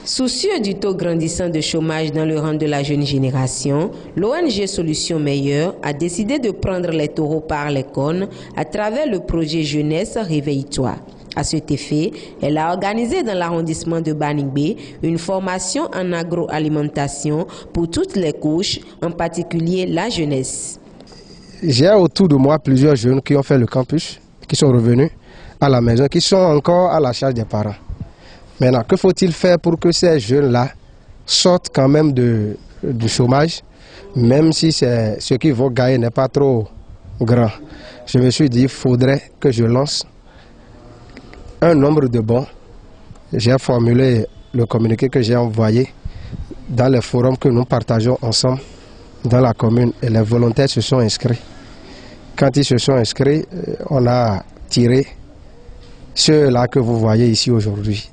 Soucieux du taux grandissant de chômage dans le rang de la jeune génération, l'ONG Solutions Meilleures a décidé de prendre les taureaux par les cornes à travers le projet Jeunesse Réveille-toi. À cet effet, elle a organisé dans l'arrondissement de Baningbe une formation en agroalimentation pour toutes les couches, en particulier la jeunesse. J'ai autour de moi plusieurs jeunes qui ont fait le campus, qui sont revenus à la maison, qui sont encore à la charge des parents. Maintenant, que faut-il faire pour que ces jeunes-là sortent quand même du chômage, même si ce qu'ils vont gagner n'est pas trop grand? Je me suis dit, il faudrait que je lance un nombre de bons. J'ai formulé le communiqué que j'ai envoyé dans les forums que nous partageons ensemble dans la commune et les volontaires se sont inscrits. Quand ils se sont inscrits, on a tiré ceux-là que vous voyez ici aujourd'hui.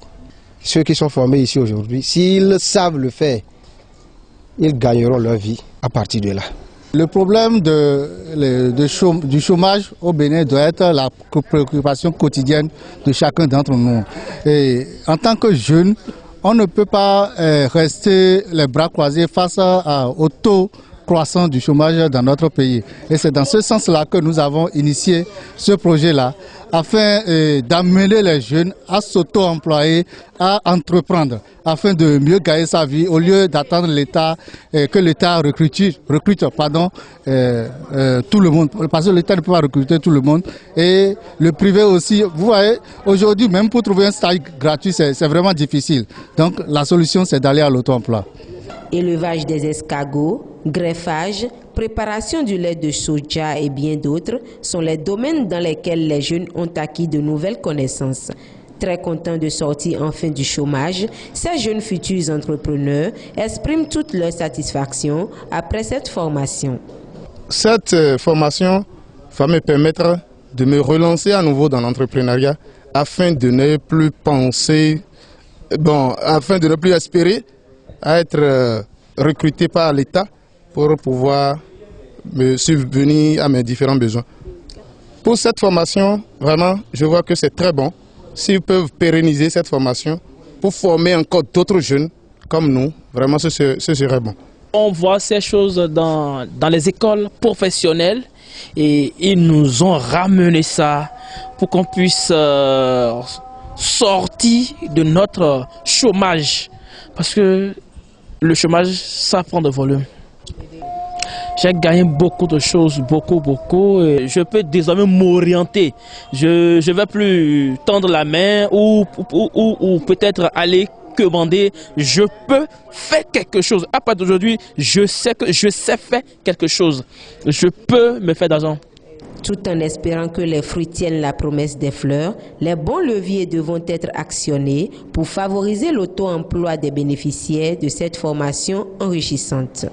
Ceux qui sont formés ici aujourd'hui, s'ils savent le faire, ils gagneront leur vie à partir de là. Le problème du chômage au Bénin doit être la préoccupation quotidienne de chacun d'entre nous. Et en tant que jeune, on ne peut pas rester les bras croisés face au taux croissant du chômage dans notre pays. Et c'est dans ce sens-là que nous avons initié ce projet-là, afin d'amener les jeunes à s'auto-employer, à entreprendre, afin de mieux gagner sa vie, au lieu d'attendre l'État, que l'État recrute tout le monde, parce que l'État ne peut pas recruter tout le monde. Et le privé aussi, vous voyez, aujourd'hui, même pour trouver un stage gratuit, c'est vraiment difficile. Donc la solution, c'est d'aller à l'auto-emploi. Élevage des escargots, greffage, préparation du lait de soja et bien d'autres sont les domaines dans lesquels les jeunes ont acquis de nouvelles connaissances. Très contents de sortir enfin du chômage, ces jeunes futurs entrepreneurs expriment toute leur satisfaction après cette formation. Cette formation va me permettre de me relancer à nouveau dans l'entrepreneuriat afin de ne plus penser, afin de ne plus espérer à être recruté par l'État pour pouvoir me subvenir à mes différents besoins. Pour cette formation, vraiment, je vois que c'est très bon. S'ils peuvent pérenniser cette formation pour former encore d'autres jeunes comme nous, vraiment ce serait bon. On voit ces choses dans les écoles professionnelles et ils nous ont ramené ça pour qu'on puisse sortir de notre chômage. Parce que le chômage, ça prend de volume. J'ai gagné beaucoup de choses, beaucoup. Et je peux désormais m'orienter. Je ne vais plus tendre la main ou peut-être aller commander. Je peux faire quelque chose. À partir d'aujourd'hui, je sais faire quelque chose. Je peux me faire d'argent. Tout en espérant que les fruits tiennent la promesse des fleurs, les bons leviers devront être actionnés pour favoriser l'auto-emploi des bénéficiaires de cette formation enrichissante.